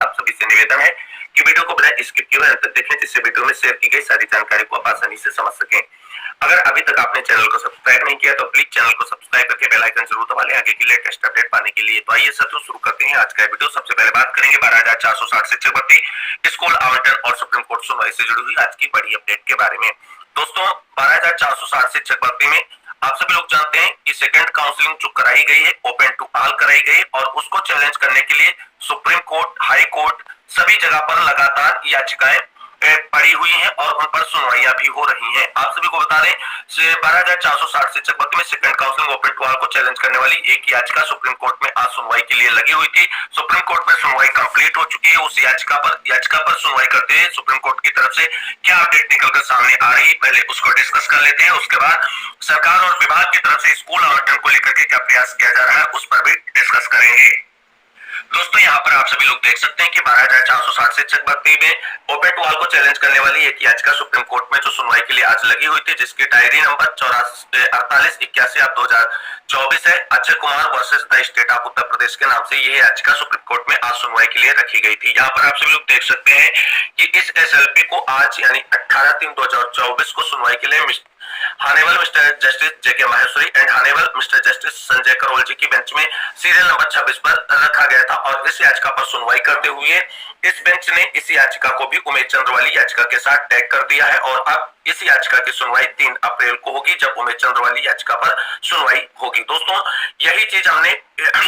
आप सभी से निवेदन है कि वीडियो को बिना स्किप किए अंत तक देखें, जिससे वीडियो में शेयर की गई सारी जानकारी को आप आसानी से समझ सकें। अगर अभी तक आपने चैनल को सब्सक्राइब नहीं किया तो प्लीज चैनल को सब्सक्राइब करके बेल आइकन जरूर दबा लें आगे की लेटेस्ट अपडेट पाने के लिए। तो आइए साथियों शुरू करते हैं आज का वीडियो। सबसे पहले बात करेंगे 12,460 शिक्षक भर्ती स्कूल आवंटन और सुप्रीम कोर्ट सुनवाई से जुड़ी हुई आज की बड़ी अपडेट के बारे में। दोस्तों 12,460 शिक्षक भर्ती में आप सभी लोग जानते हैं कि सेकंड काउंसलिंग जो कराई गई है ओपन टू ऑल कराई गई और उसको चैलेंज करने के लिए सुप्रीम कोर्ट, हाई कोर्ट सभी जगह पर लगातार याचिकाएं पड़ी हुई हैं और उन पर सुनवाइयां भी हो रही हैं। आप सभी को बता दें 12,460 शिक्षक भर्ती में second counselling open to all को चैलेंज करने वाली एक याचिका सुप्रीम कोर्ट में आज सुनवाई के लिए लगी हुई थी। सुप्रीम कोर्ट में सुनवाई कंप्लीट हो चुकी है। उस याचिका पर सुनवाई करते हुए सुप्रीम कोर्ट की तरफ से क्या अपडेट निकलकर सामने आ रही है, पहले उसको डिस्कस कर लेते हैं। उसके बाद सरकार और विभाग की तरफ से स्कूल आवंटन को लेकर के क्या प्रयास किया जा रहा है उस पर भी डिस्कस करेंगे। दोस्तों यहाँ पर आप सभी लोग देख सकते हैं कि 12,460 शिक्षक भर्ती में ओपन टू ऑल को चैलेंज करने वाली एक याचिका सुप्रीम कोर्ट में जो सुनवाई के लिए आज लगी हुई थी, जिसकी डायरी नंबर 4881/2024 है। Akshay Kumar versus the state of Uttar Pradesh के नाम से यह याचिका सुप्रीम कोर्ट में आज सुनवाई के लिए रखी गई थी। यहाँ पर आप सभी लोग देख सकते हैं कि इस SLP को आज यानी 18/3/2024 को सुनवाई के लिए honourable mister justice JK Maheshwari and honourable mister justice Sanjay Karol ji की बेंच में सीरियल नंबर 26 पर रखा गया था और इस याचिका पर सुनवाई करते हुए इस बेंच ने इस याचिका को भी उमेश चंद्र वाली याचिका के साथ टैग कर दिया है और अब इस याचिका की सुनवाई 3 अप्रैल को होगी, जब उमेश चंद्र वाली याचिका पर सुनवाई होगी। दोस्तों यही चीज हमने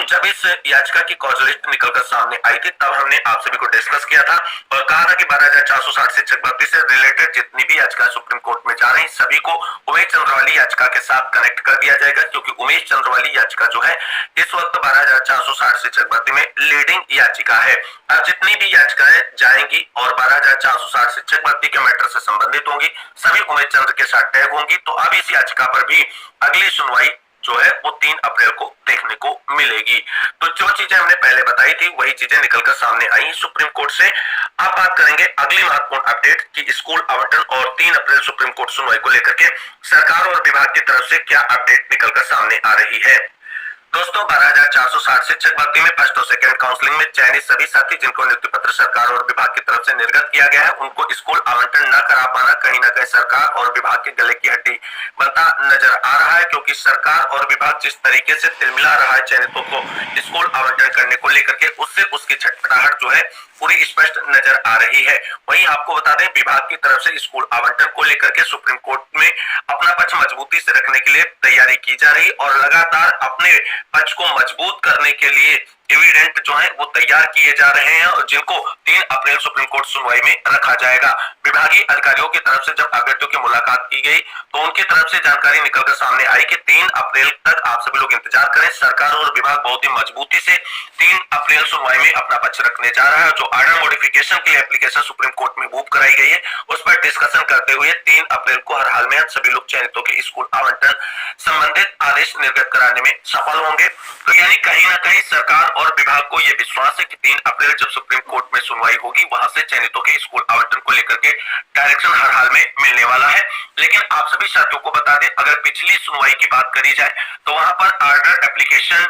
जब इस याचिका की कॉज लिस्ट निकलकर सामने आई थी तब हमने आप सभी को डिस्कस किया था और कहा था कि 12,460 शिक्षक भर्ती से रिलेटेड जितनी भी याचिका सुप्रीम कोर्ट में जा रही सभी को उमेश चंद्र वाली याचिका के साथ कनेक्ट कर दिया जाएगा, क्योंकि उमेश चंद्र वाली याचिका जो है इस वक्त 12,460 शिक्षक भर्ती में लीडिंग याचिका है। अब जितनी भी याचिकाएं जाएंगी और 12,460 शिक्षक भर्ती के मैटर से संबंधित होंगी सभी उमेश चंद्र के साथ टैग होंगी। तो अब इस याचिका पर भी अगली सुनवाई जो है वो 3 अप्रैल को देखने को मिलेगी। तो जो चीजें हमने पहले बताई थी वही चीजें निकलकर सामने आई सुप्रीम कोर्ट से। अब बात करेंगे अगली महत्वपूर्ण अपडेट की स्कूल आवंटन और 3 अप्रैल सुप्रीम कोर्ट सुनवाई को लेकर के सरकार और विभाग की तरफ से क्या अपडेट निकलकर सामने आ रही है। दोस्तों 12,460 शिक्षक भर्ती में फर्स्ट और सेकंड काउंसलिंग में चयनित सभी साथी जिनको नियुक्ति पत्र सरकार और विभाग की तरफ से निर्गत किया गया है उनको स्कूल आवंटन न करा पाना कहीं न कहीं सरकार और विभाग के गले की हड्डी बनता नजर आ रहा है, क्योंकि सरकार और विभाग जिस तरीके से तिलमिला रहा है चयनितों को स्कूल आवंटन करने को लेकर के उससे उसकी छटपटाहट जो है पूरी स्पष्ट नजर आ रही है। वहीं आपको बता दें विभाग की तरफ से स्कूल आवंटन को लेकर के सुप्रीम कोर्ट में अपना पक्ष मजबूती से रखने के लिए तैयारी की जा रही और लगातार अपने पक्ष को मजबूत करने के लिए एविडेंट जो है वो तैयार किए जा रहे हैं और जिनको 3 अप्रैल सुप्रीम कोर्ट सुनवाई में रखा जाएगा। विभागीय अधिकारियों की तरफ से जब अभ्यर्थियों की मुलाकात की गई तो उनकी तरफ से जानकारी निकलकर सामने आई कि 3 अप्रैल तक आप सभी लोग इंतजार करें। सरकार और विभाग बहुत ही मजबूती से 3 अप्रैल सुनवाई में अपना पक्ष रखने जा रहा है। जो ऑर्डर मॉडिफिकेशन की एप्लीकेशन सुप्रीम कोर्ट में मूव कराई गई है उस पर डिस्कशन करते हुए 3 अप्रैल को हर हाल में सभी लोग चयनितों के स्कूल आवंटन संबंधित आदेश निर्गत कराने में सफल होंगे। तो यानी कहीं ना कहीं सरकार और विभाग को यह विश्वास है कि 3 अप्रैल जब सुप्रीम कोर्ट में सुनवाई होगी वहां से चयनितों के स्कूल आवंटन को लेकर के डायरेक्शन हर हाल में मिलने वाला है। लेकिन आप सभी साथियों को बता दें अगर पिछली सुनवाई की बात करी जाए तो वहां पर ऑर्डर एप्लीकेशन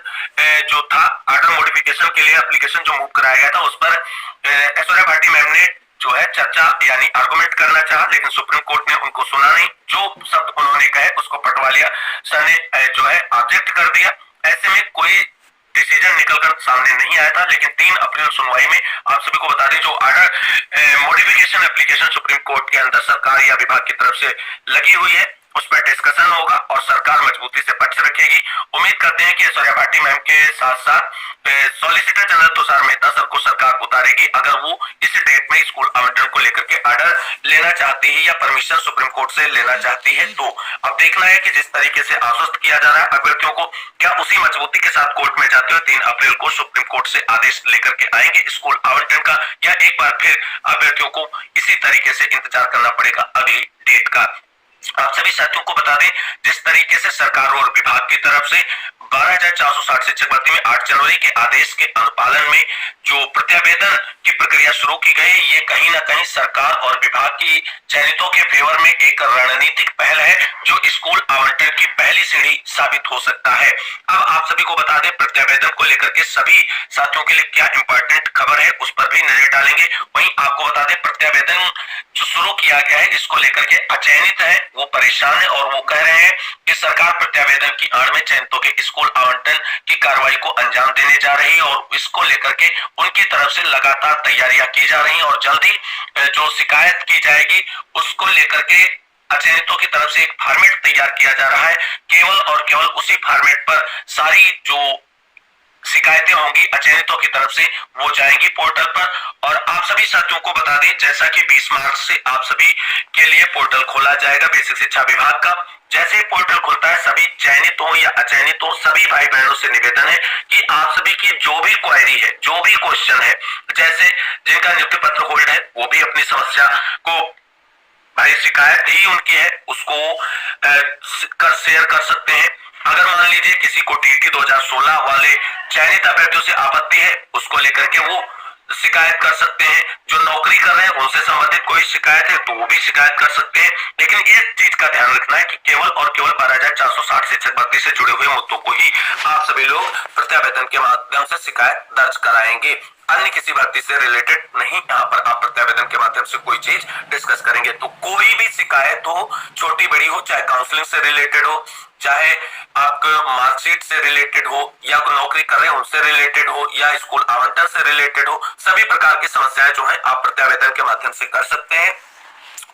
जो था ऑर्डर मॉडिफिकेशन के लिए एप्लीकेशन जो मूव कराया गया था उस पर ऐश्वर्या भाटी मैम ने जो है चर्चा यानी आर्गुमेंट करना चाहा, लेकिन सुप्रीम कोर्ट ने उनको सुना नहीं। जो शब्द उन्होंने कहे उसको पटवालिया सर ने जो है ऑब्जेक्ट कर दिया। ऐसे में कोई डिसीजन निकलकर सामने नहीं आया था, लेकिन 3 अप्रैल सुनवाई में आप सभी को बता दें जो order modification application supreme court के अंदर सरकार या विभाग की तरफ से लगी हुई है उस पर डिस्कशन होगा और सरकार मजबूती से पक्ष रखेगी। उम्मीद करते हैं कि ऐश्वर्या भाटी मैम के साथ साथ solicitor general Tushar Mehta sir को सरकार उतारेगी अगर वो इस डेट में स्कूल आवंटन को लेकर के ऑर्डर लेना चाहती है या परमिशन सुप्रीम कोर्ट से लेना चाहती है। तो अब देखना है कि जिस तरीके से आश्वस्त किया जा रहा है अभ्यर्थियों को क्या उसी मजबूती के साथ कोर्ट में जाते हुए 3 अप्रैल को सुप्रीम कोर्ट से आदेश लेकर के आएंगे स्कूल आवंटन का, या एक बार फिर अभ्यर्थियों को इसी तरीके से इंतजार करना पड़ेगा अगली डेट का। आप सभी साथियों को बता दें जिस तरीके से सरकार और विभाग की तरफ से 12,460 शिक्षक भर्ती में 8 जनवरी के आदेश के अनुपालन में जो प्रत्यावेदन की प्रक्रिया शुरू की गई, ये कहीं ना कहीं सरकार और विभाग की चयनितों के फेवर में एक रणनीतिक पहल है जो स्कूल आवंटन की पहली सीढ़ी साबित हो सकता है। अब आप सभी को बता दें, प्रत्यावेदन को लेकर के सभी साथियों के लिए क्या इंपॉर्टेंट खबर है उस पर भी नजर डालेंगे। वहीं आपको बता दें, प्रत्यावेदन जो शुरू किया गया है इसको लेकर के अचयनित है वो परेशान है और वो कह रहे हैं कि सरकार प्रत्यावेदन की आड़ में चयनितों के स्कूल आवंटन की कार्रवाई को अंजाम देने जा रही है और इसको लेकर के उनकी तरफ से लगातार तैयारियां की जा रही हैं और जल्दी जो शिकायत की जाएगी उसको लेकर के अचयनितों की तरफ से एक फॉर्मेट तैयार किया जा रहा है। केवल और केवल उसी फॉर्मेट पर सारी जो शिकायतें होंगी अचयनितों की तरफ से वो जाएंगी पोर्टल पर। और आप सभी साथियों को बता दें, जैसा कि 20 मार्च से आप सभी के लिए पोर्टल खोला जाएगा बेसिक शिक्षा विभाग का। जैसे ही पोर्टल खुलता है, सभी चयनित हो या अचयनित हो सभी भाई बहनों से निवेदन है कि आप सभी की जो भी क्वेरी है, जो भी क्वेश्चन है, जैसे जिनका नियुक्ति पत्र होल्ड है वो भी अपनी समस्या को, भाई शिकायत ही उनकी है, उसको शेयर कर सकते हैं। अगर मान लीजिए किसी को टीटी 2016 वाले चयनित अभ्यर्थियों से आपत्ति है, उसको लेकर के वो शिकायत कर सकते हैं। जो नौकरी कर रहे हैं उनसे संबंधित कोई शिकायत है तो वो भी शिकायत कर सकते हैं। लेकिन ये चीज का ध्यान रखना है कि केवल और केवल 12,460 शिक्षक भर्ती से जुड़े हुए मुद्दों को ही आप सभी लोग प्रत्यावेदन के माध्यम से शिकायत दर्ज कराएंगे। अन्य किसी भर्ती से रिलेटेड नहीं, यहाँ पर आप प्रत्यावेदन के माध्यम से कोई चीज डिस्कस करेंगे। तो कोई भी शिकायत हो, छोटी बड़ी हो, चाहे काउंसलिंग से रिलेटेड हो, चाहे आपको मार्कशीट से रिलेटेड हो, या कोई नौकरी कर रहे हैं उनसे रिलेटेड हो, या स्कूल आवंटन से रिलेटेड हो, सभी प्रकार की समस्याएं जो है आप प्रत्यावेदन के माध्यम से कर सकते हैं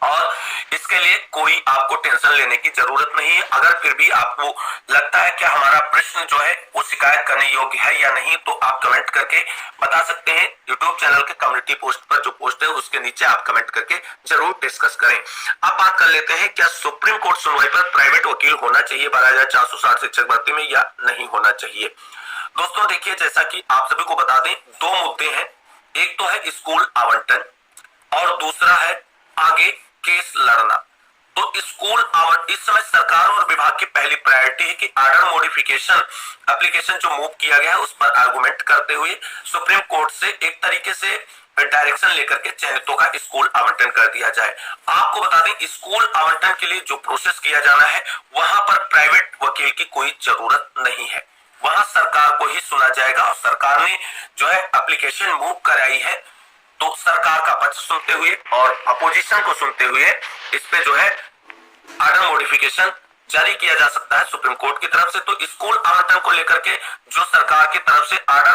और इसके लिए कोई आपको टेंशन लेने की जरूरत नहीं है। अगर फिर भी आपको लगता है कि हमारा प्रश्न जो है वो शिकायत करने योग्य है या नहीं, तो आप कमेंट करके बता सकते हैं। यूट्यूब चैनल के कम्युनिटी पोस्ट पर जो पोस्ट है उसके नीचे आप कमेंट करके जरूर डिस्कस करें। अब बात कर लेते हैं, क्या सुप्रीम कोर्ट सुनवाई पर प्राइवेट वकील होना चाहिए 12,460 शिक्षक भर्ती में या नहीं होना चाहिए? दोस्तों देखिए, जैसा कि आप सभी को बता दें, दो मुद्दे हैं। एक तो है स्कूल आवंटन और दूसरा है आगे केस लड़ना। तो स्कूल आवंटन इस समय सरकार और विभाग की पहली प्रायोरिटी है कि आर्डर मॉडिफिकेशन एप्लीकेशन जो मूव किया गया है उस पर आर्गुमेंट करते हुए सुप्रीम कोर्ट से एक तरीके से डायरेक्शन लेकर के चयनितों का स्कूल आवंटन कर दिया जाए। आपको बता दें, स्कूल आवंटन के लिए जो प्रोसेस किया जाना है वहां पर प्राइवेट वकील की कोई जरूरत नहीं है, वहां सरकार को ही सुना जाएगा। और सरकार ने जो है एप्लीकेशन मूव कराई है तो सरकार का पक्ष सुनते हुए और अपोजिशन को सुनते हुए इस पे जो है आर्डर मॉडिफिकेशन जारी किया जा सकता है सुप्रीम कोर्ट की तरफ से। तो स्कूल आवंटन को लेकर के जो सरकार की तरफ से आर्डर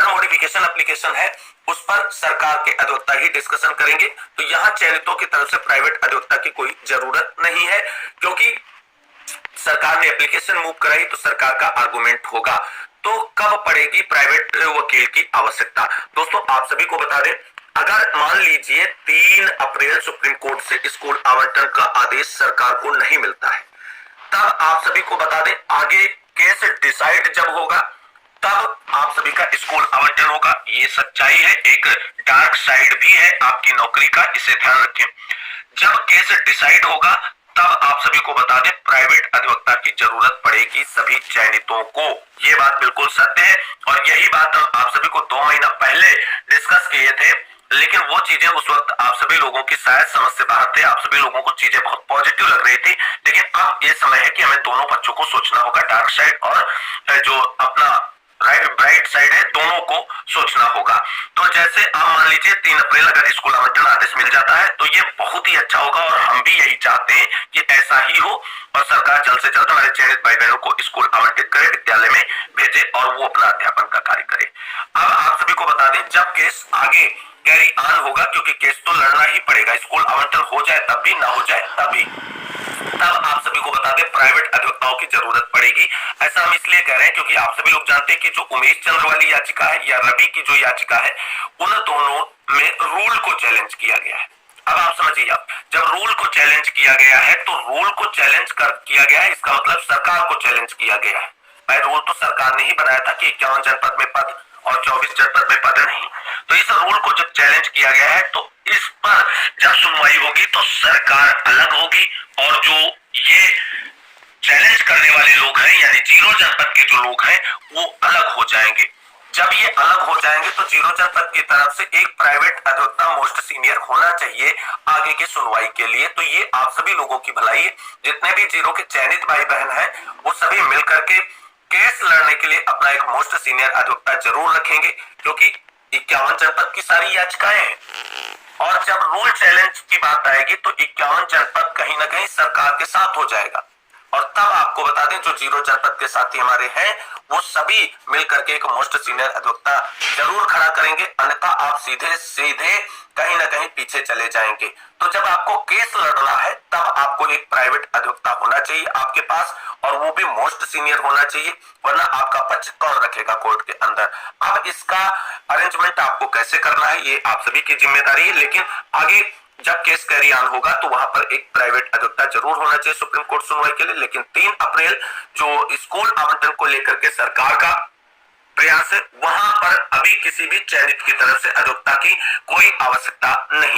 मॉडिफिकेशन एप्लीकेशन है उस पर सरकार के अधिवक्ता ही डिस्कशन करेंगे। तो यहाँ चयनितों की तरफ से प्राइवेट अधिवक्ता की कोई जरूरत नहीं है, क्योंकि सरकार ने एप्लीकेशन मूव कराई तो सरकार का आर्गुमेंट होगा। तो कब पड़ेगी प्राइवेट वकील की आवश्यकता? दोस्तों आप सभी को बता दें, अगर मान लीजिए 3 अप्रैल सुप्रीम कोर्ट से स्कूल आवंटन का आदेश सरकार को नहीं मिलता है, तब आप सभी को बता दें आगे केस डिसाइड जब होगा तब आप सभी का स्कूल आवंटन होगा। ये सच्चाई है, एक डार्क साइड भी है आपकी नौकरी का, इसे ध्यान रखें। जब केस डिसाइड होगा तब आप सभी को बता दें प्राइवेट अधिवक्ता की जरूरत पड़ेगी सभी चयनितों को। ये बात बिल्कुल सत्य है और यही बात हम आप सभी को 2 महीना पहले डिस्कस किए थे, लेकिन वो चीजें उस वक्त आप सभी लोगों की शायद समझ से बाहर थे। आप सभी लोगों को चीजें बहुत पॉजिटिव लग रही थी, लेकिन अब ये समय है कि हमें दोनों पक्षों को सोचना होगा, डार्क साइड और जो अपना ब्राइट साइड है, दोनों को सोचना होगा। तो जैसे आप मान लीजिए 3 अप्रैल अगर स्कूल आवंटन आदेश मिल जाता है तो ये बहुत ही अच्छा होगा और हम भी यही चाहते हैं कि ऐसा ही हो और सरकार जल्द से जल्द हमारे चयनित भाई बहनों को स्कूल आवंटित करे, विद्यालय में भेजे और वो अपना अध्यापन का कार्य करे। अब आप सभी को बता दें, जब केस आगे कैरी ऑन होगा, क्योंकि केस तो लड़ना ही पड़ेगा, स्कूल आवंटन हो जाए तब भी, ना हो जाए तब भी, तब आप सभी को बता दें प्राइवेट अधिवक्ताओं की जरूरत पड़ेगी। ऐसा हम इसलिए कह रहे हैं क्योंकि आप सभी लोग जानते हैं कि जो उमेश चंद्र वाली याचिका है या रवि की जो याचिका है, उन दोनों में रूल को चैलेंज किया गया है। अब आप समझिए, आप जब रूल को चैलेंज किया गया है तो रूल को चैलेंज किया गया है, इसका मतलब सरकार को चैलेंज किया गया है। भाई रूल तो सरकार ने ही बनाया था कि 51 जनपद में पद और 24 जनपद में पद नहीं। तो इस रूल को जब चैलेंज किया गया है तो इस पर जब सुनवाई होगी तो सरकार अलग होगी और जो ये चैलेंज करने वाले लोग हैं यानी जीरो जनपद के जो लोग हैं वो अलग हो जाएंगे। जब ये अलग हो जाएंगे तो जीरो जनपद की तरफ से एक प्राइवेट अधिवक्ता मोस्ट सीनियर होना चाहिए आगे की सुनवाई के लिए। तो ये आप सभी लोगों की भलाई, जितने भी जीरो के चयनित भाई बहन हैं वो सभी मिलकर के केस लड़ने के लिए अपना एक मोस्ट सीनियर अधिवक्ता जरूर रखेंगे, क्योंकि 51 जनपद की सारी याचिकाएं हैं। और जब रूल चैलेंज की बात आएगी तो 51 जनपद कहीं ना कहीं सरकार के साथ हो जाएगा। और तब आपको बता दें जो जीरो जनपद के साथी हमारे हैं वो सभी मिलकर के एक मोस्ट सीनियर अधिवक्ता जरूर खड़ा करेंगे, अन्यथा आप सीधे सीधे कहीं ना कहीं पीछे चले जाएंगे। तो जब आपको केस लड़ना है तब आपको एक प्राइवेट अधिवक्ता होना चाहिए आपके पास, और वो भी मोस्ट सीनियर होना चाहिए, वरना आपका पक्ष कौन रखेगा कोर्ट के अंदर। अब इसका अरेंजमेंट आपको कैसे करना है ये आप सभी की जिम्मेदारी है, लेकिन आगे जब केस कैरी ऑन होगा तो वहां पर एक प्राइवेट अधिवक्ता जरूर होना चाहिए सुप्रीम कोर्ट सुनवाई के लिए। लेकिन 3 अप्रैल जो स्कूल आवंटन को लेकर के सरकार का प्रयास है, वहां पर अभी किसी भी चयनित की तरफ से अधिवक्ता की कोई आवश्यकता नहीं।